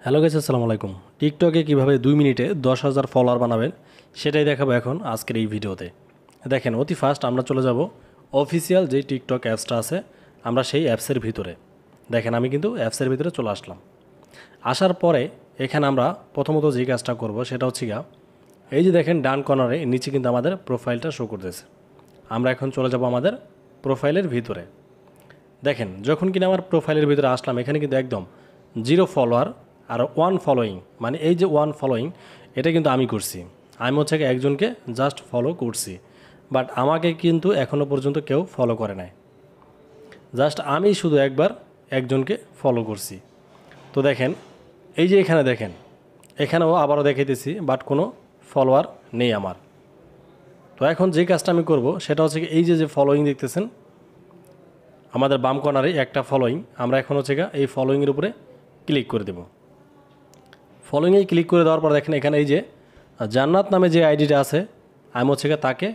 Hello guys, আসসালামু আলাইকুম। টিকটকে কিভাবে 2 মিনিটে 10,000 ফলোয়ার বানাবেন সেটাই দেখাবো এখন আজকের এই ভিডিওতে। দেখেন, অতি ফার্স্ট আমরা চলে যাব অফিসিয়াল যে টিকটক অ্যাপসটা আছে, আমরা সেই অ্যাপসের ভিতরে। দেখেন, আমি কিন্তু অ্যাপসের ভিতরে চলে আসলাম। আসার পরে এখানে আমরা প্রথমত যে কাজটা করব সেটা হচ্ছে এই যে দেখেন ডান কর্নারে নিচে কিন্তু আমাদের প্রোফাইলটা শো করতেছে। আমরা এখন চলে যাব আমাদের প্রোফাইলের ভিতরে। দেখেন, যখন কিনা আমার প্রোফাইলের ভিতরে আসলাম, এখানে কিন্তু একদম 0 ফলোয়ার আর 1 ফলোয়িং, মানে এই যে 1 ফলোয়িং, এটা কিন্তু আমি করছি। আমি হচ্ছে একজনকে জাস্ট ফলো করছি, বাট আমাকে কিন্তু এখনও পর্যন্ত কেউ ফলো করে নাই। জাস্ট আমি শুধু একবার একজনকে ফলো করছি। তো দেখেন, এই যে এখানে দেখেন, এখানেও আবারও দেখাইতেছি, বাট কোনো ফলোয়ার নেই আমার। তো এখন যে কাজটা আমি করব সেটা হচ্ছে এই যে ফলোয়িং দেখতেছেন আমাদের বাম কর্নারে একটা ফলোয়িং, আমরা এখন হচ্ছে এই ফলোয়িংয়ের উপরে ক্লিক করে দেব। ফলোয়িংয়ে ক্লিক করে দেওয়ার পর দেখেন এখানে এই যে জান্নাত নামে যে আইডিটা আছে, আমি হচ্ছে তাকে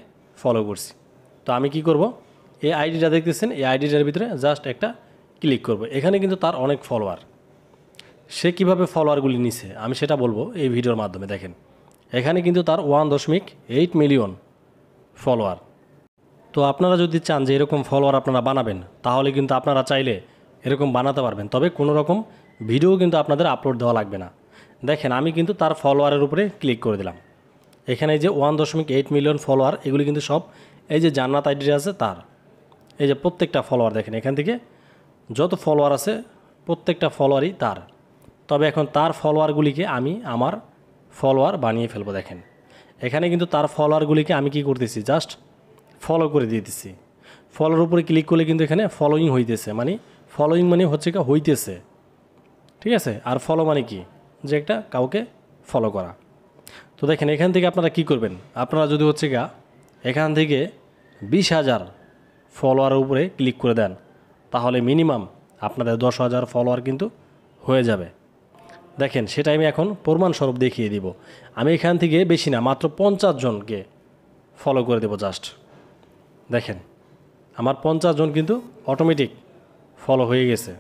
ফলো করছি। তো আমি কি করব, এই আইডিটা দেখতেছেন, এই আইডিটার ভিতরে জাস্ট একটা ক্লিক করব। এখানে কিন্তু তার অনেক ফলোয়ার। সে কীভাবে ফলোয়ারগুলি নিছে আমি সেটা বলবো এই ভিডিওর মাধ্যমে। দেখেন, এখানে কিন্তু তার 1.8 মিলিয়ন ফলোয়ার। তো আপনারা যদি চান যে এরকম ফলোয়ার আপনারা বানাবেন, তাহলে কিন্তু আপনারা চাইলে এরকম বানাতে পারবেন, তবে কোনো রকম ভিডিও কিন্তু আপনাদের আপলোড দেওয়া লাগবে না। দেখেন, আমি কিন্তু তার ফলোয়ারের উপরে ক্লিক করে দিলাম। এখানে এই যে 1.8 মিলিয়ন ফলোয়ার, এগুলি কিন্তু সব এই যে জান্নাত আইডি আছে তার। এই যে প্রত্যেকটা ফলোয়ার দেখেন, এখান থেকে যত ফলোয়ার আছে প্রত্যেকটা ফলোয়ারই তার। তবে এখন তার ফলোয়ারগুলিকে আমি আমার ফলোয়ার বানিয়ে ফেলবো। দেখেন, এখানে কিন্তু তার ফলোয়ারগুলিকে আমি কি করতেছি, জাস্ট ফলো করে দিতেছি। ফলোর উপরে ক্লিক করলে কিন্তু এখানে ফলোয়িং হইতেছে, মানে ফলোয়িং মানে হচ্ছে হইতেছে, ঠিক আছে। আর ফলো মানে কি, যে একটা কাউকে ফলো করা। তো দেখেন, এখান থেকে আপনারা কি করবেন, আপনারা যদি হচ্ছে এখান থেকে 20,000 ফলোয়ারের উপরে ক্লিক করে দেন, তাহলে মিনিমাম আপনাদের 10,000 ফলোয়ার কিন্তু হয়ে যাবে। দেখেন, সেটা আমি এখন প্রমাণস্বরূপ দেখিয়ে দিব। আমি এখান থেকে বেশি না, মাত্র 50 জনকে ফলো করে দেব জাস্ট। দেখেন, আমার 50 জন কিন্তু অটোমেটিক ফলো হয়ে গেছে।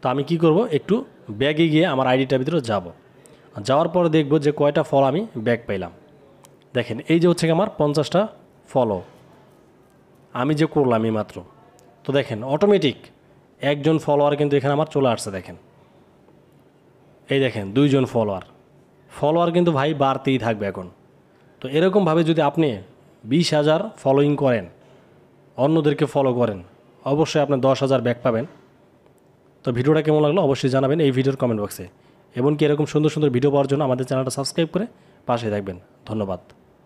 তো আমি কি করব, একটু ব্যাগে গিয়ে আমার আইডিটার ভিতরে যাব। যাওয়ার পরে দেখব যে কয়টা ফলো আমি ব্যাক পাইলাম। দেখেন, এই যে হচ্ছে আমার 50টা ফলো আমি যে করলাম এই মাত্র। তো দেখেন, অটোমেটিক একজন ফলোয়ার কিন্তু এখানে আমার চলে আসছে। দেখেন, এই দেখেন 2 জন ফলোয়ার কিন্তু ভাই বাড়তেই থাকবে এখন। তো এরকমভাবে যদি আপনি 20,000 ফলোয়িং করেন, অন্যদেরকে ফলো করেন, অবশ্যই আপনি 10,000 ব্যাক পাবেন। তো ভিডিওটা কেমন লাগলো অবশ্যই জানাবেন এই ভিডিওর কমেন্ট বক্সে। এমনকি এরকম সুন্দর সুন্দর ভিডিও পাওয়ার জন্য আমাদের চ্যানেলটা সাবস্ক্রাইব করে পাশে থাকবেন। ধন্যবাদ।